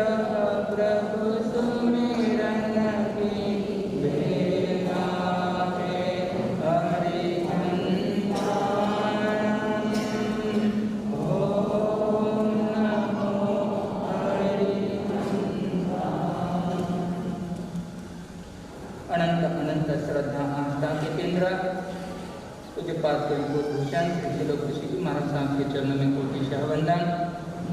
प्रभु सुमिरन की बेला है हरि चिंतामणि। ओम नमो हरि चिंतामणि। अनंत अनंत श्रद्धा आस्था के केंद्र पूज्यपाद भूषण श्री लोक ऋषि जी महाराज साहब के चरणों में कोटिशः वंदन।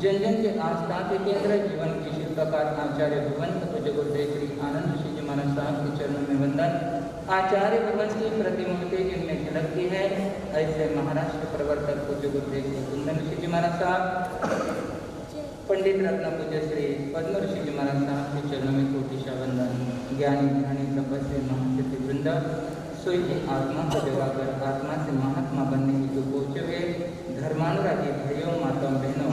जन जन के आस्था के केंद्र जीवन की शिल्पकार आचार्य भगवंत पूज्य गुरुदेव श्री आनंद ऋषि जी महाराज साहब के चरणों में वंदन। आचार्य भगवंत की प्रतिमूर्ति जिनमें झलकती है ऐसे महाराष्ट्र प्रवर्तक पूज्य गुरुदेव श्री कुंदन ऋषि जी महाराज साहब, पंडित रत्न पूज्य श्री पद्म ऋषि जी महाराज साहब के चरणों में कोटिशः वंदन। ज्ञानी ध्यानी तपस्वी महासिद्धि वृंद सोई की आत्मा को जगाकर आत्मा से महात्मा बनने की जो पहुंचे हुए धर्मानुरागी भाइयों माताओं बहनों,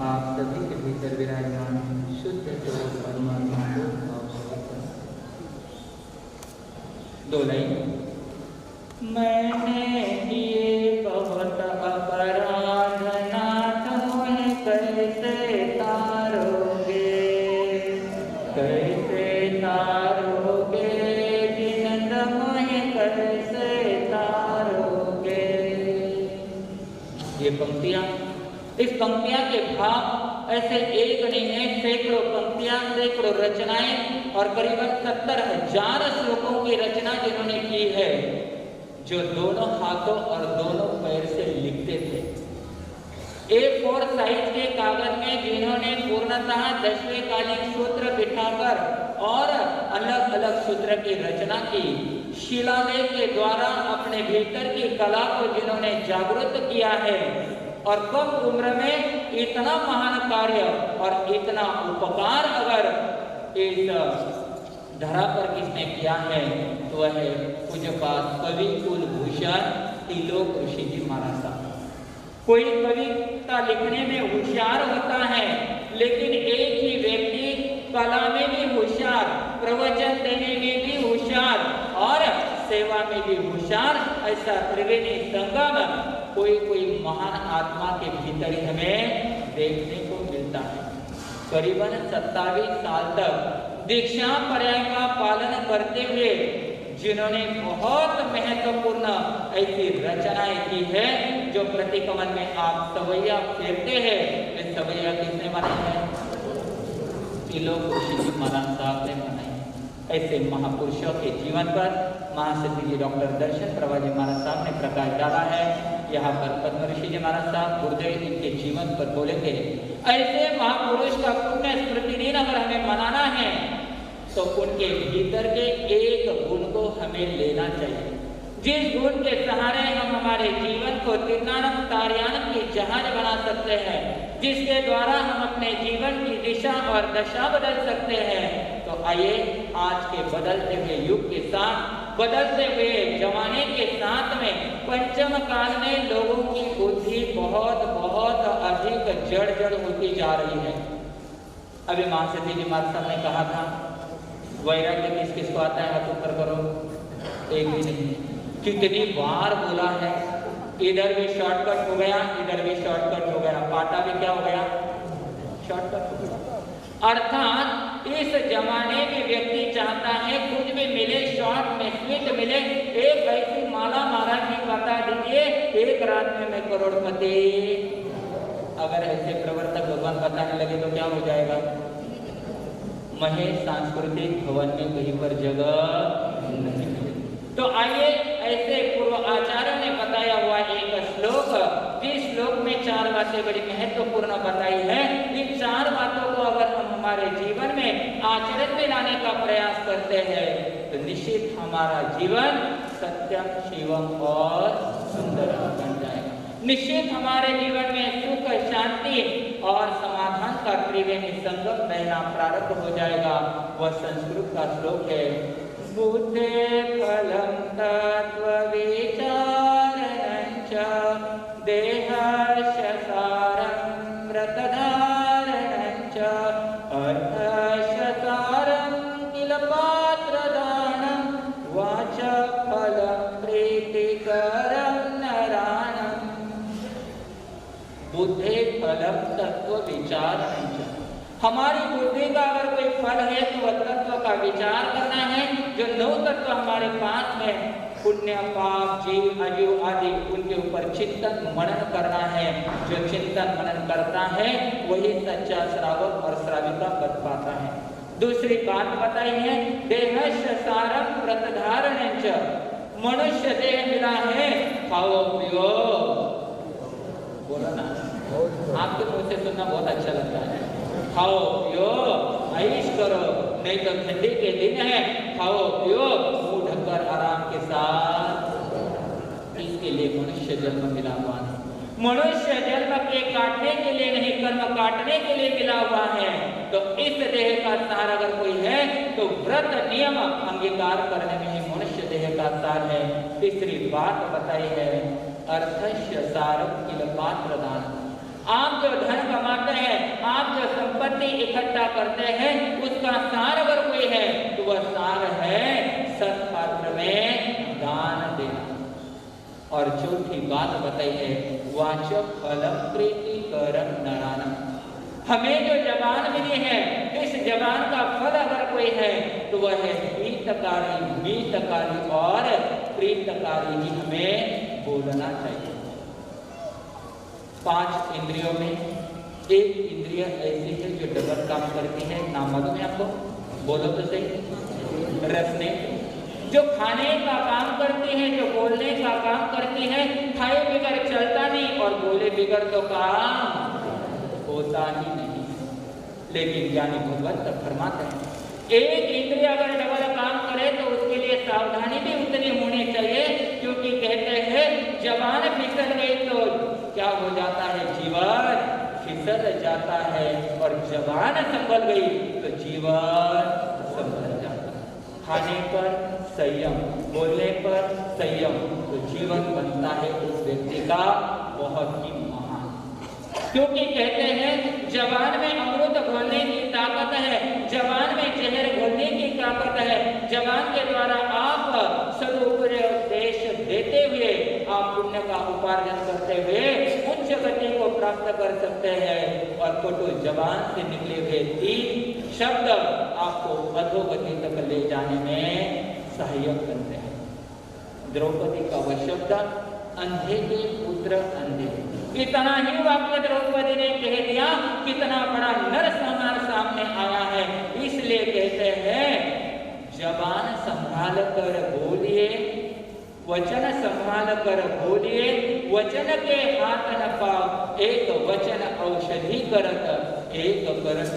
आप सभी के भीतर विराजमान शुद्ध स्वरूप परमात्मा को दो लाइन। मैंने किए बहुत अपराध नाथ मोहे कैसे तारोगे, कैसे तारोगे जिनंद मोहे कैसे तारोगे। ये पंक्तियां, इस पंक्तियां के भाव ऐसे एक नहीं है, सैकड़ों पंक्तियां, सैकड़ों रचनाएं और करीबन 70,000 श्लोकों की रचना जिन्होंने की है, जो दोनों हाथों और दोनों पैर से लिखते थे। A4 साइज के कागज में जिन्होंने पूर्णतः 10वें कालिक सूत्र बिठाकर और अलग अलग सूत्र की रचना की, शिलालेख के द्वारा अपने भीतर की कला को जिन्होंने जागृत किया है, और कम उम्र में इतना महान कार्य और इतना उपकार अगर इस धरा पर किसने किया है तो वह है पूज्यपाद कवि कुलभूषण त्रिलोक ऋषि जी महाराज साहब। कोई कविता लिखने में होशियार होता है, लेकिन एक ही व्यक्ति कला में भी होशियार, प्रवचन देने में भी होशियार और सेवा में भी होशियार, ऐसा त्रिवेणी संगम कोई महान आत्मा के भीतर ही हमें देखने को मिलता है। करीबन 27 साल तक दीक्षा पर्याय का पालन करते हुए जिन्होंने बहुत महत्वपूर्ण ऐसी रचनाएं की है, जो प्रतिकमल में आप सवैया फेरते हैं, वे सवैया किसने बनाई है? त्रिलोक ऋषि जी महाराज साहब ने बनाई। ऐसे महापुरुषों के जीवन पर महासिद्धि जी डॉक्टर दर्शन प्रभा जी महाराज साहब ने प्रकाश डाला है। यहाँ पर पद्म ऋषि जी महाराज साहब गुरुदेव इनके जीवन पर बोलेंगे। ऐसे महापुरुष का पुण्य स्मृति दिन अगर हमें मनाना है तो उनके भीतर के एक गुण को हमें लेना चाहिए, जिस गुण के सहारे हम हमारे जीवन को तिरनारम तारियान की जहाज बना सकते हैं, जिसके द्वारा हम अपने जीवन की दिशा और दशा बदल सकते हैं। तो आइए आज के बदलते हुए युग के साथ, बदलते हुए जमाने के साथ में पंचम काल में लोगों की बुद्धि बहुत बहुत अधिक जड़ होती जा रही है। अभी महासिद्धि जी महाराज साहब ने कहा था वैराग्य किस किस को आता है, मत उत्तर करो। एक भी नहीं। कितनी बार बोला है, इधर भी शॉर्टकट हो गया, इधर भी शॉर्टकट हो गया, पाटा भी क्या हो गया? शॉर्टकट हो गया। अर्थात इस जमाने में व्यक्ति चाहता है कुछ भी मिले, शॉर्ट में स्वीट मिले। एक ऐसी माला महाराज जी बता दीजिए, एक रात में मैं करोड़पति। अगर ऐसे प्रवर्तक भगवान बताने लगे तो क्या हो जाएगा? महेश सांस्कृतिक भवन में कहीं पर जगह नहीं। तो आइए ऐसे पूर्व आचार्यों ने बताया हुआ एक श्लोक, जिस श्लोक में 4 बातें बड़ी महत्वपूर्ण बताई है। इन 4 बातों को अगर हम हमारे जीवन में आचरण में लाने का प्रयास करते हैं तो निश्चित हमारा जीवन सत्यम शिवम और सुंदर बन जाएगा। निश्चित हमारे जीवन में सुख शांति और समाधान का त्रिवेणी संगम बहना प्रारंभ हो जाएगा। वह संस्कृत का श्लोक है, बुद्धे फलम तत्व विचारणं च देहस्य सारं व्रतधारणं च अर्थस्य सारं किल पात्रदानं वाच फलं प्रीतिकरं नराणम्। बुद्धे फलम तत्व विचारणं च, हमारी बुद्धि का अगर कोई फल है तो वह तत्व का विचार करना है। जो 9 तत्व हमारे पास में पुण्य पाप जीव अजीव आदि उनके ऊपर चिंतन मनन करना है। जो चिंतन मनन करता है वही सच्चा श्रावक और श्राविका बन पाता है। दूसरी बात बताई है देहस्य सारम व्रतधारण च, मनुष्य देह मिला है खाओ पियो। बोलो ना, आपके मुंह से सुनना बहुत अच्छा लगता है। खाओ पियो ऐश करो, नहीं तो ठंडी के दिन है खाओ पियो मुंह ढककर आराम के साथ। इसके लिए मनुष्य जन्म मिला हुआ है। मनुष्य जन्म के काटने के लिए नहीं, कर्म काटने के लिए मिला हुआ है। तो इस देह का सार अगर कोई है तो व्रत नियम अंगीकार करने में ही मनुष्य देह का सार है। तीसरी बात बताई है अर्थस्य सारम किल पात्र दान। आप जो धन कमाते हैं, आप जो संपत्ति इकट्ठा करते हैं, उसका सार अगर कोई है तो वह सार है सत्पात्र में दान देना। और चौथी बात बताई है वाचक फलम प्रीति करम नरानम। हमें जो जबान मिली है, इस जबान का फल अगर कोई है तो वह है हितकारी, मीतकारी और प्रीतकारी ही हमें बोलना चाहिए। 5 इंद्रियों में एक इंद्रिय ऐसी है जो डबल काम करती है। नाम मालूम है आपको? बोलो तो सही। रसने जो खाने का काम करती है, जो बोलने का काम करती है। खाए बिगड़ चलता नहीं और बोले बिगड़ तो काम होता ही नहीं। लेकिन ज्ञानी भगवत तक फरमाते हैं एक इंद्रिय अगर डबल काम करे तो उसके लिए सावधानी भी उतनी होनी चाहिए। क्योंकि कहते हैं जबान फिसल गई तो क्या हो जाता है, जीवन फिसल जाता है। और जबान संभल गई तो जीवन संभल जाता है। खाने पर संयम, बोलने पर संयम, तो जीवन बनता है उस व्यक्ति का बहुत ही महान। क्योंकि कहते हैं जबान में अमृत घोलने की ताकत है, जबान में जहर घोलने की ताकत है। जबान के द्वारा आप सदुपदेश देते हुए, आप पुण्य का उपार्जन करते हुए उच्च गति को प्राप्त कर सकते हैं। और कटु जबान से निकले हुए 3 शब्द आपको अधोगति तक ले जाने में सहायक बनते हैं। द्रौपदी का वह शब्द अंधे के पुत्र अंधे, इतना ही वाक्य द्रौपदी ने कह दिया, कितना बड़ा नरसंहार सामने आया है। इसलिए कहते हैं जबान संभाल कर बोलिए, वचन संभाल कर बोलिए, वचन के हाथ न पाओ, एक वचन औषधि करत एक करत।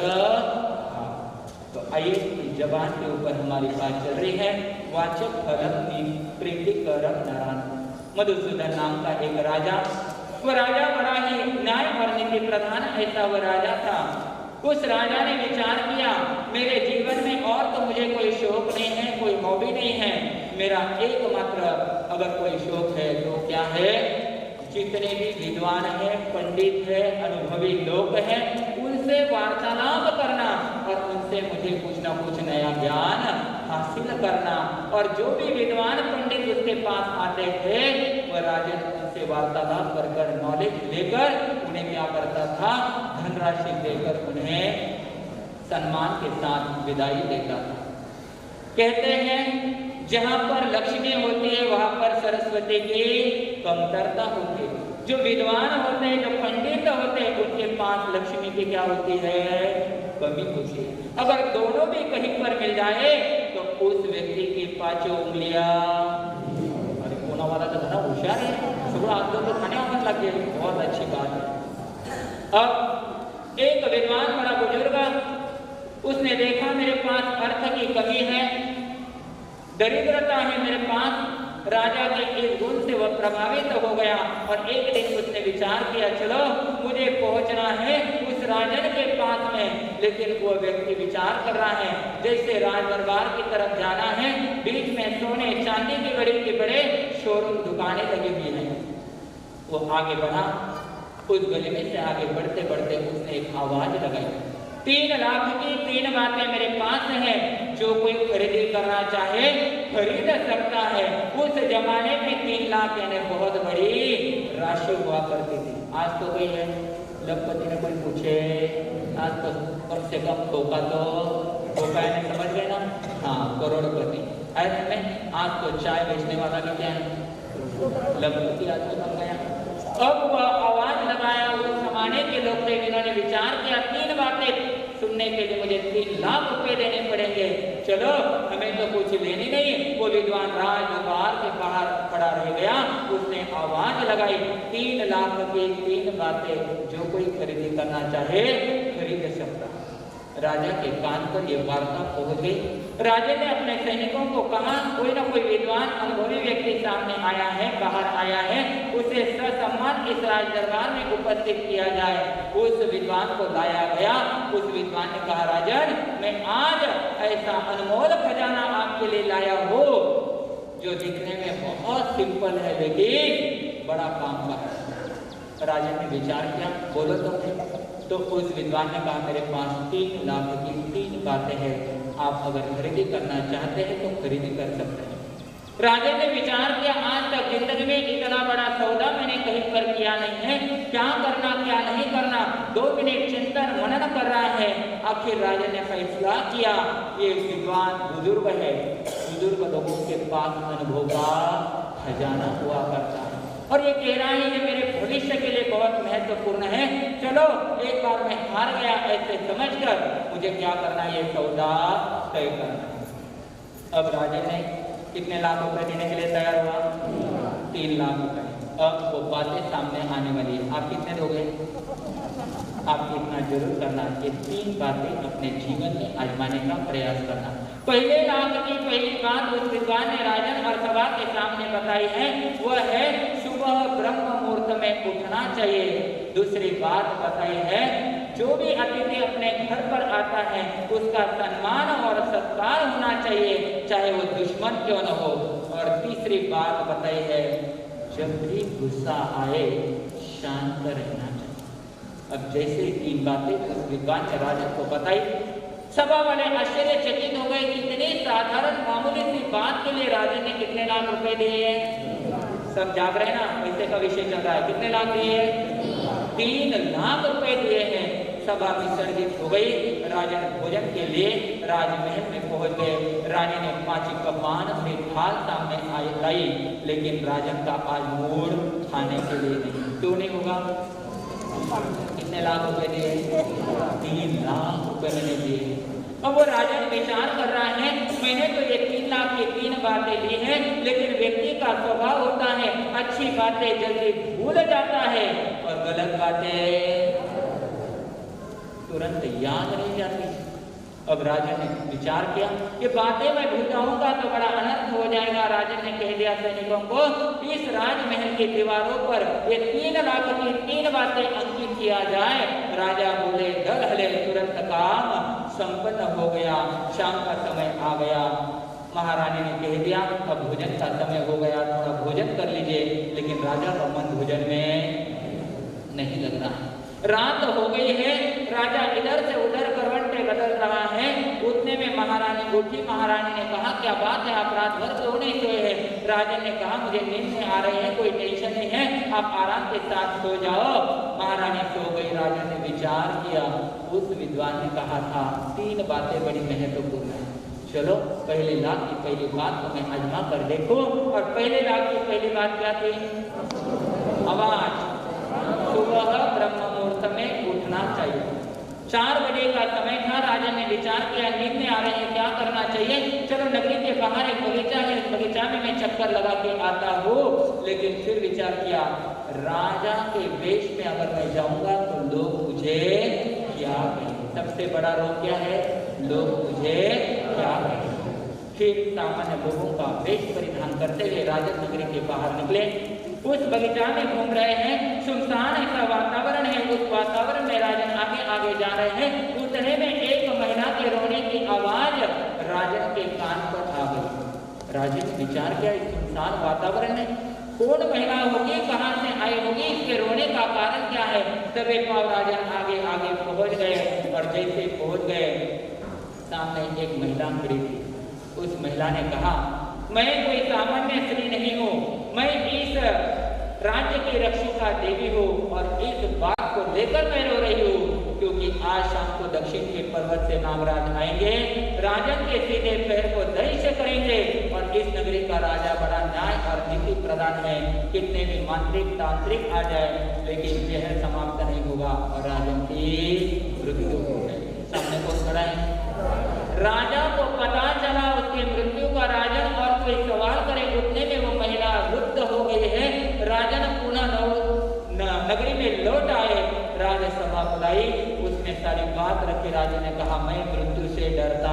तो आइए जबान के ऊपर हमारी बात चल रही है। वाचक फलम प्रीति करम नारायण। मधुसूदन नाम का एक राजा, वह राजा बड़ा ही न्याय और नीति प्रधान ऐसा वह राजा था। उस राजा ने विचार किया मेरे जीवन में और तो मुझे कोई शौक नहीं है, कोई हॉबी नहीं है। मेरा एकमात्र अगर कोई शौक है तो क्या है, जितने भी विद्वान हैं, पंडित है, अनुभवी लोग हैं, उनसे वार्तालाप करना और उनसे मुझे कुछ ना कुछ नया ज्ञान हासिल करना। और जो भी विद्वान पंडित उसके पास आते थे वह राजन उनसे वार्तालाप कर कर नॉलेज लेकर उन्हें क्या करता था, धनराशि देकर उन्हें सम्मान के साथ विदाई देता था। कहते हैं जहाँ पर लक्ष्मी होती है वहां पर सरस्वती की कमतरता होती है। जो विद्वान होते हैं, जो पंडित होते हैं, उनके पास लक्ष्मी की क्या होती है, कमी होती है। अगर दोनों भी कहीं पर मिल जाए तो उस व्यक्ति की 5 उंगलियां, अरे कोना वाला तो बड़ा होशियार है, सुबह आप लोग तो खाने में लग गए, बहुत अच्छी बात है। अब एक विद्वान बड़ा बुजुर्ग, उसने देखा मेरे पास अर्थ की कमी है, दरिद्रता है मेरे पास। राजा के इस गुण से वह प्रभावित हो गया और एक दिन उसने विचार किया चलो मुझे पहुंचना है उस राजन के पास में। लेकिन वो व्यक्ति विचार कर रहा है जैसे राज दरबार की तरफ जाना है, बीच में सोने चांदी के बड़े शोरूम दुकानें लगी हुई हैं। वो आगे बढ़ा, उस गली में से आगे बढ़ते बढ़ते उसने एक आवाज लगाई, 3 लाख की 3 बातें मेरे पास है, जो कोई खरीदी करना चाहे खरीद सकता है। उस जमाने में 3 लाख यानी बहुत बड़ी राशि हुआ करती थी। आज तो कोई है दंपति ने कोई पूछे आज तो कम से कम धोखा है, समझ गए ना? हाँ, करोड़पति। ऐसे में आज तो चाय बेचने वाला भी क्या है, लखपति आज तो बन गया। अब वह आवाज लगाया, उस जमाने के लोग थे जिन्होंने विचार किया 3 बातें सुनने के लिए मुझे 3 लाख रुपए देने पड़ेंगे। चलो, हमें तो कुछ लेने नहीं। वो विद्वान राज द्वार के बाहर खड़ा रह गया, उसने आवाज लगाई 3 लाख की 3 बातें जो कोई खरीदी करना चाहे खरीद सकता। राजा के कान पर यह वार्ता पहुंच गई। राजा ने अपने सैनिकों को कहा, कोई ना कोई विद्वान अनुभवी व्यक्ति सामने आया है, बाहर आया है, उसे ससम्मान इस राज दरबार में उपस्थित किया जाए। उस विद्वान को लाया गया। उस विद्वान ने कहा, राजन, मैं आज ऐसा अनमोल खजाना आपके लिए लाया हूँ जो दिखने में बहुत सिंपल है लेकिन बड़ा काम का है। राजा ने विचार किया, बोलो तो उस विद्वान ने कहा, मेरे पास 3 लाख की 3 बातें हैं, आप अगर खरीदी करना चाहते हैं तो खरीदी कर सकते हैं। राजा ने विचार किया, आज तक जिंदगी में इतना बड़ा सौदा मैंने कहीं पर किया नहीं है, क्या करना क्या नहीं करना 2 मिनट चिंतन मनन कर रहा है। आखिर राजा ने फैसला किया, ये विद्वान बुजुर्ग है, बुजुर्ग लोगों के पास अनुभव का खजाना हुआ करता है और ये कह रहा है ये मेरे भविष्य के लिए बहुत महत्वपूर्ण है। चलो, एक बार मैं हार गया ऐसे समझकर मुझे क्या करना है, ये सौदा तय करना। अब राजा ने कितने लाख रुपए देने के लिए तैयार हुआ? 3 लाख रुपए। अब वो बातें सामने आने वाली है, आप कितने दोगे? आप इतना जरूर करना, ये 3 बातें अपने जीवन में आजमाने का प्रयास करना। पहले लाख की पहली बात उस विद्वान ने राजन और सभा के सामने बताई है, वह है सुबह ब्रह्म मुहूर्त में उठना चाहिए। दूसरी बात बताई है, जो भी अतिथि अपने घर पर आता है उसका सम्मान और सत्कार होना चाहिए, चाहे वो दुश्मन क्यों न हो। और तीसरी बात बताई है, जब भी गुस्सा आए शांत रहना चाहिए। अब जैसे 3 बातें उस विद्वान ने राजन को बताई, सभा वाले आश्चर्यचकित हो गए। कितनी साधारण मामूली सी बात के लिए राजा ने कितने लाख रुपए दिए हैं? सब जाग रहे ना, पैसे का विषय चल रहा है। कितने लाख दिए हैं? 3 लाख रुपए दिए हैं। सभा विसर्जित हो गई। राजन भोजन के लिए राजमहल में पहुंच गए। रानी ने 5 कमान से थाल सामने लाई, लेकिन राजन का आज मूड खाने के लिए नहीं। क्यों नहीं होगा? कितने लाख रुपए दिए? 3 लाख रुपए मैंने दिए। अब वो राजा विचार कर रहा है, मैंने तो ये 3 लाख की 3 बातें ली हैं, लेकिन व्यक्ति का स्वभाव होता है अच्छी बातें जल्दी भूल जाता है और गलत बातें तुरंत याद नहीं जाती। अब राजा ने विचार किया, ये बातें मैं भूल जाऊंगा तो बड़ा अनर्थ हो जाएगा। राजा ने कह दिया सैनिकों को, इस राजमहल की दीवारों पर ये 3 लाख की 3 बातें अंकित किया जाए। राजा बोले, दल हले, तुरंत काम संपन्न हो गया। शाम का समय आ गया। महारानी ने कह दिया, अब भोजन का समय हो गया, थोड़ा भोजन कर लीजिए। लेकिन राजा का मन भोजन में नहीं लग रहा है। रात हो गई है, राजा इधर से उधर करवटें बदल रहा है। उतने में महारानी उठी। महारानी ने कहा, क्या बात है, आप रात भर क्यों नहीं सोए हैं? राजा ने कहा, मुझे नींद में आ रही है, कोई टेंशन नहीं है, आप आराम के साथ सो जाओ। महारानी सो गई। राजा ने विचार किया, उस विद्वान ने कहा था 3 बातें बड़ी महत्वपूर्ण है, चलो पहले लाख की पहली बात को मैं आजमा कर देखो। और पहले लाख की पहली बात क्या थी? आवाज। सुबह ब्रह्म मुहूर्त में उठना चाहिए। 4 बजे का समय था। राजा ने विचार किया, नींद में आ रहे हैं, क्या करना चाहिए? चलो नगरी के बाहर एक बगीचा है, इस बगीचा में मैं चक्कर लगा के आता हूँ। लेकिन फिर विचार किया, राजा के वेश में अगर मैं जाऊंगा तो लोग मुझे क्या कहेंगे? सबसे बड़ा रोग क्या है? लोग मुझे क्या कहेंगे? फिर सामान्य लोगों का वेश परिधान करते हुए राजा नगरी के बाहर निकले। उस बगीचा में घूम रहे हैं। सुनसान ऐसा वातावरण है। उस वातावरण में राजन आगे आगे जा रहे हैं। उतने में एक महिला के रोने की आवाज राजन के कान पर आ गई। राजन विचार किया, इस सुनसान वातावरण में कौन महिला होगी, कहाँ से आई होगी, इसके रोने का कारण क्या है? दबे पांव राजन आगे आगे पहुंच गए। और जैसे पहुंच गए, सामने एक महिला खड़ी थी। उस महिला ने कहा, मैं कोई सामान्य स्त्री नहीं हूँ, मैं इस राज्य की रक्षिका देवी हूँ और इस बात को लेकर मैं रो रही हूँ, क्योंकि आज शाम को दक्षिण के पर्वत से नागराज आएंगे, राजन के सीधे पैर को दहिष्य करेंगे और इस नगरी का राजा बड़ा न्याय और नीति प्रधान है। कितने भी मांत्रिक तांत्रिक आ जाए, लेकिन यह समाप्त नहीं होगा और राजन की मृत्यु हो गई। सामने कौन खड़ा है? राजा को पता चला उसकी मृत्यु का। राजन और कोई सवाल करे, उतने में वो महिला रुद्ध हो गई है। राजन पुनः नगरी में लौट आए, राजसभा बुलाई, उसने सारी बात रखी। राजा ने कहा मैं मृत्यु से डरता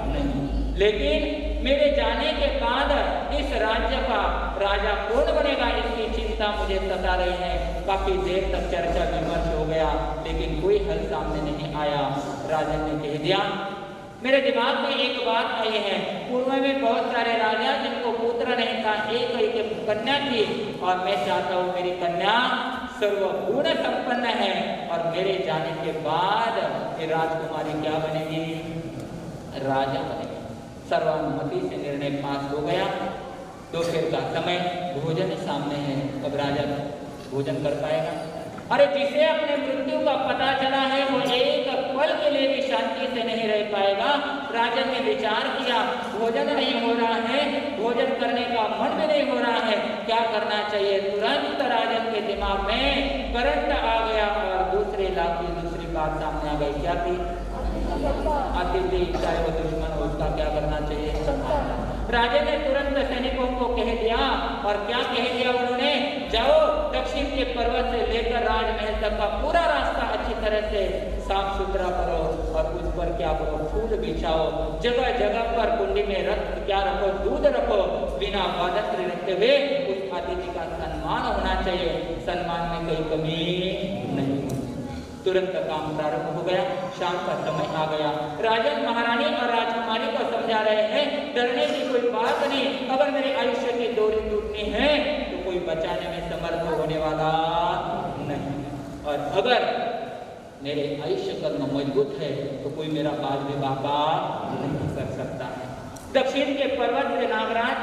नहीं, लेकिन मेरे जाने के बाद इस राज्य का राजा कौन बनेगा, इसकी चिंता मुझे सता रही है। काफी देर तक चर्चा विमर्श हो गया, लेकिन कोई हल सामने नहीं आया। राजा ने कह दिया, मेरे दिमाग में एक बात आई है। पूर्व में बहुत सारे राजा जिनको पुत्र नहीं था, एक कन्या थी, और मैं चाहता हूँ मेरी कन्या सर्वगुण संपन्न है और मेरे जाने के बाद ये राजकुमारी क्या बनेगी? राजा बनेगी। सर्वानुमति से निर्णय पास हो गया। दोपहर का समय, भोजन सामने है, अब राजा भोजन कर पाएगा? अरे जिसे अपने मृत्यु का पता चला है वो एक पल के लिए भी शांति से नहीं रह पाएगा। राजन ने विचार किया, भोजन नहीं हो रहा है, भोजन करने का मन भी नहीं हो रहा है, क्या करना चाहिए? तुरंत राजन के दिमाग में करंट आ गया और दूसरी बात सामने आ गई। क्या थी? अतिथि चाहे वो दुश्मन हो, उसका क्या करना चाहिए? राजा ने तुरंत सैनिकों को कह दिया, और क्या कह दिया उन्होंने? जाओ दक्षिण के पर्वत से लेकर राजमहल तक का पूरा रास्ता अच्छी तरह से साफ सुथरा करो और उस पर क्या करो? फूल बिछाओ, जगह जगह पर कुंडी में क्या रखो? दूध रखो। बिना वादंत्र रखते हुए उस अतिथि का सम्मान होना चाहिए, सम्मान में कोई कमी नहीं। तुरंत काम प्रारंभ हो गया। शाम का समय आ गया। राजन महारानी और राजकुमारी को समझा रहे हैं, डरने की कोई बात नहीं, अगर मेरे आयुष्य की डोरी टूटनी है तो कोई बचाने में समर्थ होने वाला नहीं, और अगर मेरे आयुष्य कर्म मजबूत है तो कोई मेरा बाल विवाह नहीं कर सकता है। दक्षिण के पर्वत से नागराज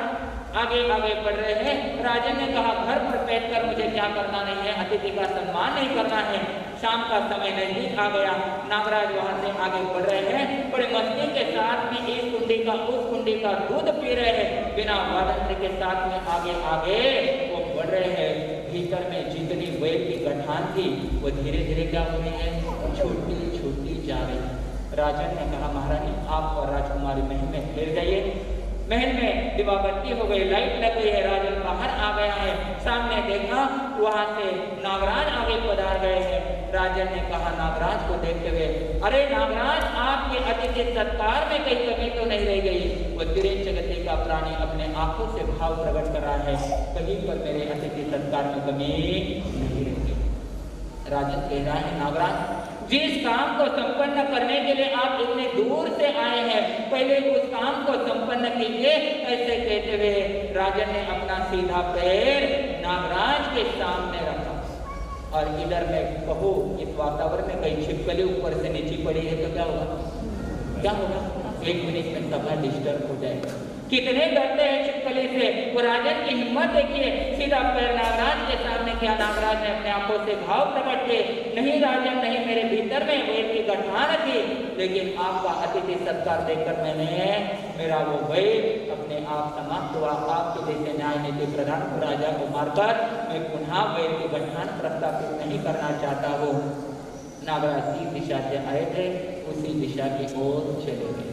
आगे आगे बढ़ रहे हैं। राजन ने कहा, घर पर बैठकर मुझे क्या करना नहीं है, अतिथि का सम्मान नहीं करना है। शाम का समय नजदीक आ गया। नागराज वहां से आगे बढ़ रहे हैं, बड़े मस्ती के साथ में इस कुंडी का उस कुंडी का दूध पी रहे हैं, बिना वादंत्र के साथ में आगे आगे वो बढ़ रहे हैं। भीतर में जितनी बैल की गठान थी वो धीरे धीरे क्या हो रही है? छोटी छोटी जा रही है। राजन ने कहा, महारानी आप और राजकुमारी महल में ठहर जाइए। महल में दिवाबत्ती हो गई, लाइट लग गई है। राजन बाहर आ गया है, सामने देखा वहां से नागराज आगे पधार गए हैं। राजन ने कहा नागराज को देखते हुए, अरे नागराज आपके अतिथि सत्कार में कहीं कमी तो नहीं रह गई? वो तिरंज जगती का प्राणी अपने आंखों से भाव प्रकट कर रहा है, कहीं पर मेरे अतिथि सत्कार में कमी नहीं रह गई। राजन कह रहा है, नागराज जिस काम को संपन्न करने के लिए आप इतने दूर से आए हैं, पहले उस काम को संपन्न कीजिए। ऐसे कहते हुए राजन ने अपना सीधा पैर नागराज के सामने रखा, और इधर मैं कहूँ इस वातावरण में कई छिपकली ऊपर से नीचे पड़ी है तो क्या होगा? क्या होगा? 1 मिनट में सभा डिस्टर्ब हो जाएगा। कितने डरते हैं छिपकली से। वो राजन की हिम्मत देखिए, सीधा पैर नागराज के सामने किया। नागराज ने अपने आंखों से भाव प्रकट किए, नहीं राजन नहीं, मेरे भीतर में बैल की गठान थी, लेकिन आपका अतिथि सत्कार देखकर मैंने मेरा वो बैल अपने आप समाप्त हुआ। आपके जैसे न्याय नीति प्रधान को राजा को मारकर मैं पुनः बैल की गठान प्रस्तापित नहीं करना चाहता हूँ। नागराज जिस दिशा से आए थे उसी दिशा की ओर चले गए।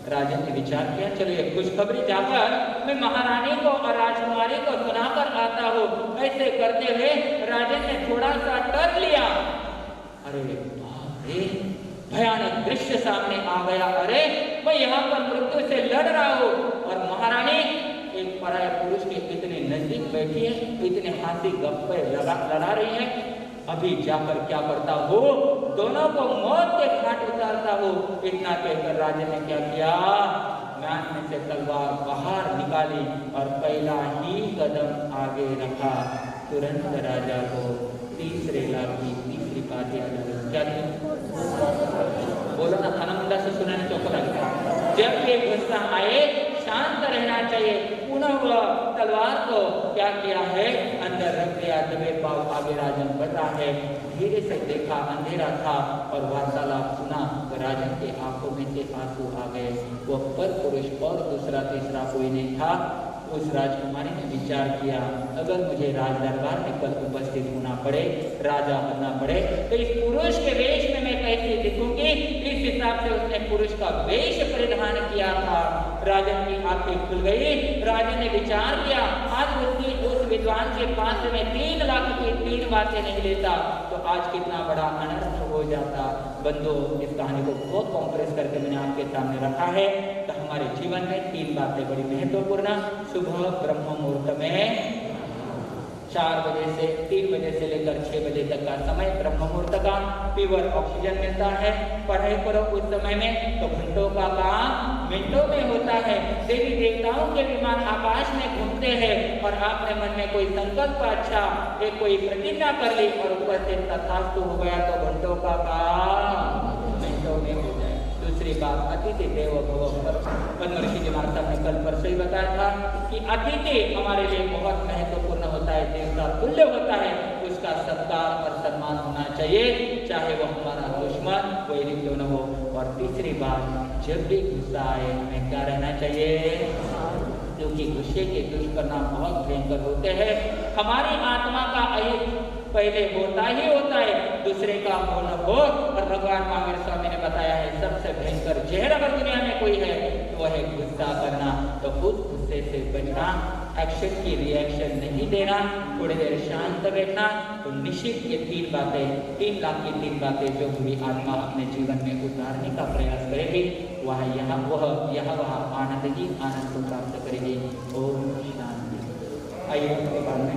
राजन ने विचार किया, चलो ये खुशखबरी जाकर मैं महारानी को और राजकुमारी को सुनाकर आता हूँ। ऐसे करते हुए राजन ने थोड़ा सा टर्न लिया। अरे भयानक दृश्य सामने आ गया। अरे मैं यहाँ पर मृत्यु से लड़ रहा हूँ और महारानी एक पराया पुरुष के इतने नजदीक बैठी है, इतने हाथी गप्पे लड़ा रही है। अभी जाकर क्या करता हो, दोनों को मौत के घाट उतारता हो। इतना कहकर राजा ने क्या किया, म्यान में से तलवार बाहर निकाली और पहला ही कदम आगे रखा। तुरंत राजा को तीसरे लाभ की तीसरी बात याद आ गई। क्या थी? बोलो ना, आनंदा से सुनाने चौक लगता। जब ये गुस्सा आए शांत रहना चाहिए। पुनः वह तलवार को क्या किया है, अंदर रख दिया। दबे पाव आगे राजन बढ़ रहा है। धीरे से देखा, अंधेरा था और वार्तालाप सुना तो राजन के आंखों में से आंसू आ गए। वो पर पुरुष और दूसरा तीसरा कोई नहीं था। उस राजकुमारी ने विचार किया, अगर मुझे राज दरबार में कल उपस्थित होना पड़े, राजा बनना पड़े, तो इस पुरुष के वेश में मैं कैसे दिखूंगी। इस हिसाब से उसने पुरुष का वेश परिधान किया था। राजन की आंखें खुल गई। राजन ने विचार किया, आज उस विद्वान के पास में 3 लाख की 3 बातें नहीं लेता तो आज कितना बड़ा अनर्थ हो जाता। बंधु, इस कहानी को बहुत कॉम्प्रेस करके मैंने आपके सामने रखा है। तो हमारे जीवन में 3 बातें बड़ी महत्वपूर्ण। सुबह ब्रह्म मुहूर्त में 4 बजे से 3 बजे से लेकर 6 बजे तक का समय ब्रह्म मुहूर्त का प्योर ऑक्सीजन मिलता है। पढ़ाई करो उस समय में तो घंटों का काम मिनटों में होता है। देवी देवताओं के विमान आकाश में घूमते हैं और आपने मन में कोई संकल्प अच्छा एक कोई प्रतिज्ञा कर ली और ऊपर से तथास्तु हो गया तो घंटों का काम मिनटों में हो जाए। दूसरी बात, अतिथि देवो भव। महर्षि जी महाराज साहब ने कल परसों ही बताया था कि अतिथि हमारे लिए बहुत महत्वपूर्ण होता है, देवता तुल्य होता है। उसका सत्कार और सम्मान होना चाहिए, चाहे वो हमारा दुश्मन कोई क्यों न हो। और तीसरी बात, जब भी गुस्सा आए हमें क्या रहना चाहिए, क्योंकि गुस्से के दुष्परिणाम बहुत भयंकर होते हैं। हमारी आत्मा का अहित पहले होता ही होता है, दूसरे का हो न हो। और भगवान महावीर स्वामी ने बताया है, सबसे भयंकर जहर अगर दुनिया में कोई है तो वह है गुस्सा करना। तो उस गुस्से से बचना, एक्शन की रिएक्शन नहीं देना, थोड़ी देर शांत बैठना। तो निश्चित ये 3 बातें, 3 लाख की 3 बातें जो पूरी आत्मा अपने जीवन में उतारने का प्रयास करेगी, वह आनंद ही आनंद को प्राप्त करेगी। ओम शांति। आइए उसके बाद में